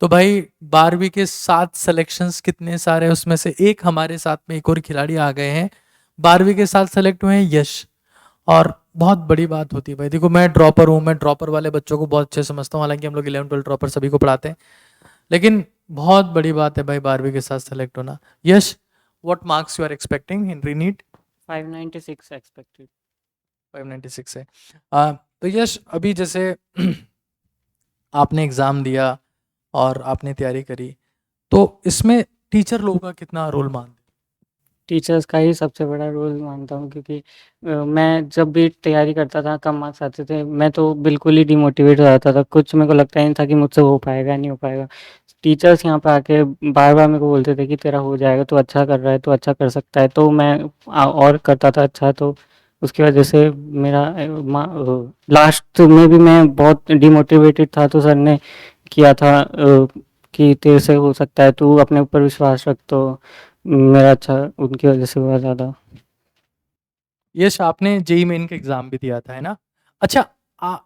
तो भाई 12वीं के 7 सिलेक्शंस कितने सारे, उसमें से एक हमारे साथ में एक और खिलाड़ी आ गए हैं, 12वीं के साथ सेलेक्ट हुए हैं यश। और बहुत बड़ी बात होती है भाई, देखो मैं ड्रॉपर हूँ, मैं ड्रॉपर वाले बच्चों को बहुत अच्छे से समझता हूँ, हालांकि हम लोग 11 12 ड्रॉपर सभी को पढ़ाते हैं, लेकिन बहुत बड़ी बात है भाई 12वीं के साथ सेलेक्ट होना। Yes, what marks you are expecting in re NEET? 596 expected. 596 है। तो यश अभी जैसे आपने एग्ज़ाम दिया और आपने तैयारी करी, तो इसमें टीचर लोगों का कितना रोल मानते हैं? टीचर्स का ही सबसे बड़ा रोल मानता हूँ, क्योंकि मैं जब भी तैयारी करता था, कम मार्क्स आते थे, मैं तो बिल्कुल ही डिमोटिवेट हो जाता था, कुछ मेरे को लगता ही नहीं था कि मुझसे हो पाएगा, नहीं हो पाएगा। टीचर्स यहाँ पे आके बार-बार मेरे को बोलते थे कि तेरा हो जाएगा, तू अच्छा कर रहा है, तू अच्छा कर सकता है, तो मैं और करता था अच्छा, तो उसकी वजह से मेरा लास्ट में भी मैं बहुत डिमोटिवेटेड था, तो सर ने किया था कि तेरे से हो सकता है, तू अपने ऊपर विश्वास रख, तो मेरा अच्छा उनकी वजह से हुआ ज़्यादा। यश, आपने जेई मेन का एग्ज़ाम भी दिया था, है ना? अच्छा,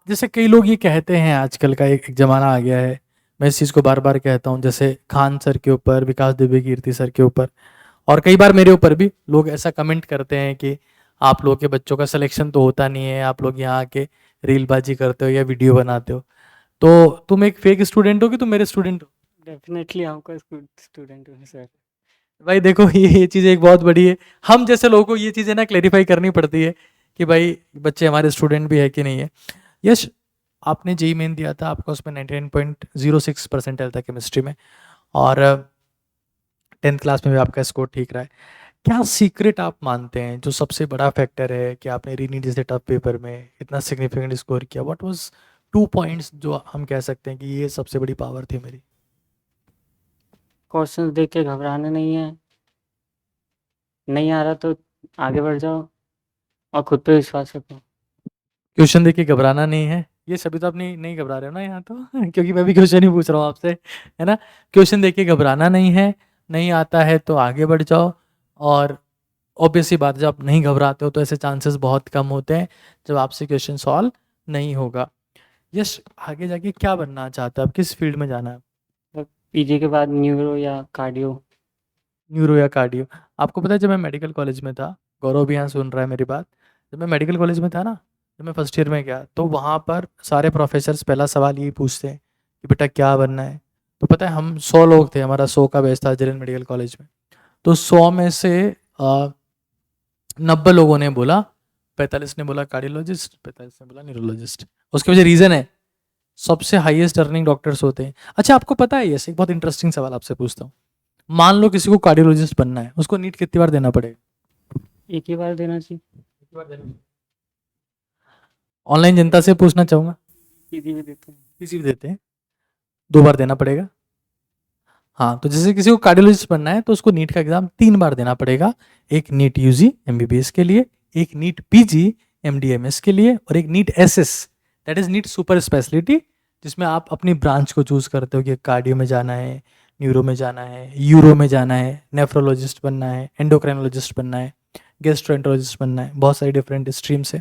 जैसे कई लोग ये कहते हैं, आजकल का एक ज़माना आ गया है, मैं इस चीज़ को बार-बार कहता हूँ, जैसे खान सर के ऊपर, विकास दिव्य कीर्ति सर के ऊपर और कई बार मेरे ऊपर भी लोग ऐसा कमेंट करते हैं कि आप लोगों के बच्चों का सिलेक्शन तो होता नहीं है, आप लोग यहाँ आके रीलबाजी करते हो या वीडियो बनाते हो। तो तुम एक फेक स्टूडेंट हो कि तुम मेरे स्टूडेंट हो? डेफ़िनेटली आपका स्टूडेंट हूँ सर। भाई देखो ये चीज़ एक बहुत बड़ी है। हम जैसे लोगों को ये चीज़ें ना क्लेरिफ़ाई करनी पड़ती है कि भाई बच्चे हमारे स्टूडेंट भी है कि नहीं है। यश, आपने जेईई मेन दिया था, आपका उसमें 99.06 परसेंटाइल था केमिस्ट्री में, और 10th क्लास में भी आपका स्कोर ठीक रहा है। क्या सीक्रेट आप मानते हैं जो सबसे बड़ा फैक्टर है कि आपने रीनीट जैसे टफ पेपर में इतना सिग्निफिकेंट स्कोर किया? व्हाट वाज़ 2 पॉइंट्स जो हम कह सकते हैं कि ये सबसे बड़ी पावर थी मेरी? क्वेश्चंस देख के घबराना नहीं है, नहीं आ रहा तो आगे बढ़ जाओ और खुद पे विश्वास रखो। क्वेश्चन देख के घबराना नहीं है, ये सभी तो आप नहीं घबरा रहे हो ना यहाँ तो क्योंकि मैं भी क्वेश्चन ही पूछ रहा हूँ आपसे, है ना? क्वेश्चन देख के घबराना नहीं है, नहीं आता है तो आगे बढ़ जाओ, और ऑब्वियस सी बात है, जब आप नहीं घबराते हो तो ऐसे चांसेस बहुत कम होते हैं जब आपसे क्वेश्चन सॉल्व नहीं होगा। यश, आगे जाके क्या बनना चाहते हो आप, किस फील्ड में जाना है? मतलब पीजी के बाद न्यूरो या कार्डियो। न्यूरो या कार्डियो? आपको पता है जब मैं मेडिकल कॉलेज में था, गौरव भी यहाँ सुन रहा है मेरी बात, जब मैं मेडिकल कॉलेज में था ना, जब मैं फर्स्ट ईयर में गया तो वहाँ पर सारे प्रोफेसर्स पहला सवाल यही पूछते हैं कि बेटा क्या बनना है? तो पता है हम 100 लोग थे, हमारा 100 का बैच था जरन मेडिकल कॉलेज में, तो 100 में से 90 लोगों ने बोला, 45 ने बोला कार्डियोलॉजिस्ट, 45 ने बोला न्यूरोलॉजिस्ट। उसके पीछे रीज़न है, सबसे हाईएस्ट अर्निंग डॉक्टर्स होते हैं। अच्छा, आपको पता है, ये एक बहुत इंटरेस्टिंग सवाल आपसे पूछता हूँ, मान लो किसी को कार्डियोलॉजिस्ट बनना है, उसको नीट कितनी बार देना पड़ेगा? एक ही बार देना चाहिए। कितनी बार देना? ऑनलाइन जनता से पूछना चाहूंगा, पीजी भी देते हैं। किसी भी देते हैं, 2 बार देना पड़ेगा। हाँ, तो जैसे किसी को कार्डियोलॉजिस्ट बनना है तो उसको नीट का एग्जाम 3 बार देना पड़ेगा। एक नीट यूजी एमबीबीएस के लिए, एक नीट पीजी एमडीएमएस के लिए, और एक NEET SS, that is NEET super speciality, जिसमें आप अपनी ब्रांच को चूज करते हो कि कार्डियो में जाना है, न्यूरो में जाना है, यूरो में जाना है, नेफ्रोलॉजिस्ट बनना है, एंडोक्राइनोलॉजिस्ट बनना है, गेस्ट्रोएंटरोलॉजिस्ट बनना है, बहुत सारी डिफरेंट स्ट्रीम से।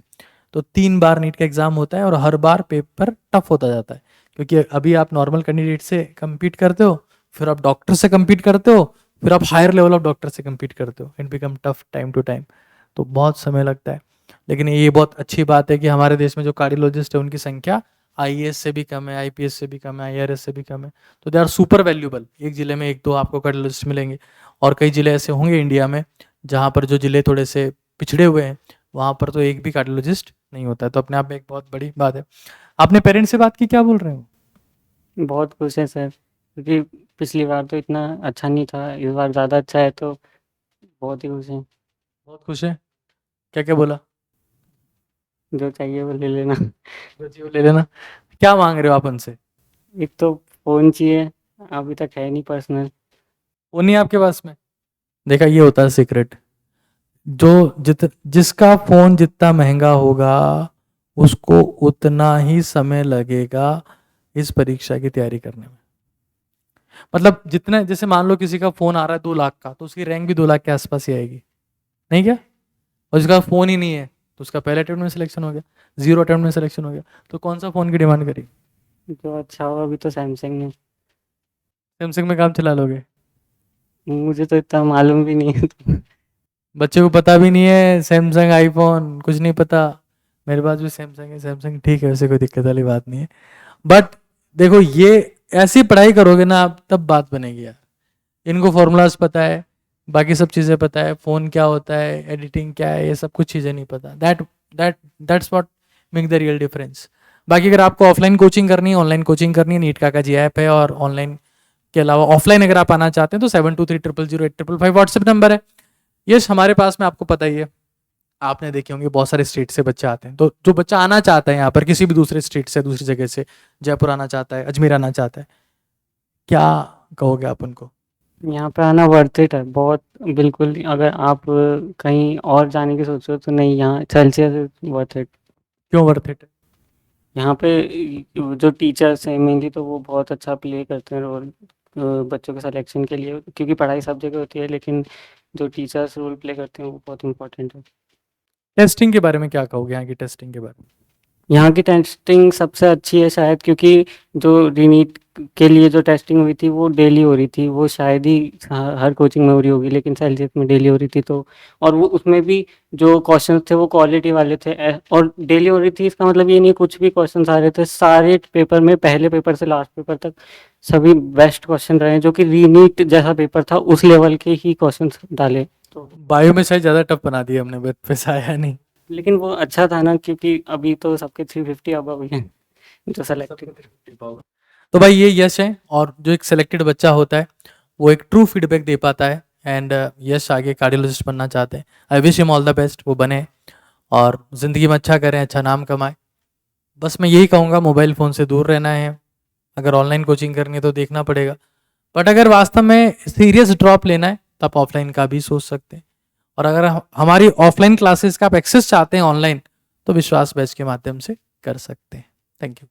तो 3 बार नीट का एग्जाम होता है और हर बार पेपर टफ होता जाता है, क्योंकि अभी आप नॉर्मल कैंडिडेट से compete करते हो, फिर आप डॉक्टर से compete करते हो, फिर आप हायर लेवल ऑफ डॉक्टर से compete करते हो, it become tough time to time, तो बहुत समय लगता है। लेकिन ये बहुत अच्छी बात है कि हमारे देश में जो कार्डियोलॉजिस्ट है उनकी संख्या आईएएस से भी कम है, आईपीएस से भी कम है, आईआरएस से भी कम है, तो दे आर सुपर वैल्यूबल। एक जिले में एक दो आपको कार्डियोलॉजिस्ट मिलेंगे, और कई जिले ऐसे होंगे इंडिया में जहाँ पर जो जिले थोड़े से पिछड़े हुए हैं, वहाँ पर तो एक भी कार्डियोलॉजिस्ट नहीं होता है, तो अपने आप में एक बहुत बड़ी बात है। आपने पेरेंट्स से बात की, क्या बोल रहे हो? बहुत खुश हैं सर, क्योंकि पिछली बार तो इतना अच्छा नहीं था, इस बार ज़्यादा अच्छा है, तो बहुत ही खुश हैं। बहुत खुश है? क्या क्या बोला? जो चाहिए वो ले लेना। जो चाहिए वो ले लेना। क्या मांग रहे हो आप उनसे? एक तो फ़ोन चाहिए, अभी तक है नहीं पर्सनल। वो नहीं है आपके पास में? देखा, ये होता है सीक्रेट, जो जिसका फोन जितना महंगा होगा उसको उतना ही समय लगेगा इस परीक्षा की तैयारी करने में। मतलब जितने, जैसे मान लो किसी का फोन आ रहा है 2 लाख का, तो उसकी रैंक भी 2 लाख के आसपास ही आएगी, नहीं क्या? और जिसका फोन ही नहीं है तो उसका पहले अटेम्प्ट में सिलेक्शन हो गया, 0 अटेम्प्ट में सिलेक्शन हो गया, तो कौन सा फोन की डिमांड करी? जो अच्छा हो, अभी तो सैमसंग है। सैमसंग में काम चला लोगे? मुझे तो इतना मालूम भी नहीं है तो बच्चे को पता भी नहीं है सैमसंग आईफोन कुछ नहीं पता। मेरे पास भी सैमसंग है, सैमसंग ठीक है, वैसे कोई दिक्कत वाली बात नहीं है। बट देखो ये ऐसी पढ़ाई करोगे ना आप तब बात बनेगी यार। इनको फॉर्मूलाज पता है, बाकी सब चीज़ें पता है, फ़ोन क्या होता है, एडिटिंग क्या है, ये सब कुछ चीज़ें नहीं पता। That's what make the real difference. बाकी अगर आपको ऑफलाइन कोचिंग करनी है, ऑनलाइन कोचिंग करनी है, नीट का जी ऐप है, और ऑनलाइन के अलावा ऑफलाइन अगर आप आना चाहते हैं तो 72300855 व्हाट्सएप नंबर है। यस, हमारे पास में आपको पता ही है, आपने देखे होंगे बहुत सारे स्टेट से बच्चे आते हैं। तो जो बच्चा आना चाहता है यहाँ पर किसी भी दूसरे स्टेट से, दूसरी जगह से, जयपुर आना चाहता है, अजमेर आना चाहता है, क्या कहोगे आप उनको? यहाँ पे आना वर्थ इट है बहुत, बिल्कुल। अगर आप कहीं और जाने की सोच रहे हो तो नहीं, यहाँ सेल्सियस इज वर्थ इट। क्यों वर्थ इट? यहाँ पे जो टीचर्स हैं मेनली तो वो बहुत अच्छा प्ले करते हैं रोल बच्चों के सिलेक्शन के लिए, क्योंकि पढ़ाई सब जगह होती है लेकिन जो टीचर्स रोल प्ले करते हैं वो बहुत इंपॉर्टेंट है। टेस्टिंग के बारे में क्या कहोगे, यहाँ की टेस्टिंग के बारे में? यहाँ की टेस्टिंग सबसे अच्छी है शायद, क्योंकि जो रीनीट के लिए जो टेस्टिंग हुई थी वो डेली हो रही थी। वो शायद ही हर कोचिंग में हो रही होगी, लेकिन सेल्सियस में डेली हो रही थी। तो और वो उसमें भी जो क्वेश्चंस थे वो क्वालिटी वाले थे, और डेली हो रही थी इसका मतलब ये नहीं कुछ भी क्वेश्चंस आ रहे थे। सारे पेपर में पहले पेपर से लास्ट पेपर तक सभी बेस्ट क्वेश्चन रहे, जो कि रीनीट जैसा पेपर था उस लेवल के ही क्वेश्चन डाले। तो बायो में शायद ज़्यादा टफ बना दिया हमने, बट पैसा आया नहीं। लेकिन वो अच्छा था ना, क्योंकि अभी तो सबके 350 अबव ही हैं जो सेलेक्टेड। तो भाई ये यश है, और जो एक सिलेक्टेड बच्चा होता है वो एक ट्रू फीडबैक दे पाता है। एंड यश आगे कार्डियोलॉजिस्ट बनना चाहते हैं, I wish him all the best, वो बने और ज़िंदगी में अच्छा करें, अच्छा नाम कमाएं। बस मैं यही कहूँगा, मोबाइल फ़ोन से दूर रहना है। अगर ऑनलाइन कोचिंग करनी है तो देखना पड़ेगा, बट अगर वास्तव में सीरियस ड्रॉप लेना है तो आप ऑफलाइन का भी सोच सकते हैं। और अगर हमारी ऑफलाइन क्लासेस का आप एक्सेस चाहते हैं ऑनलाइन, तो विश्वास बैच के माध्यम से कर सकते हैं। Thank you.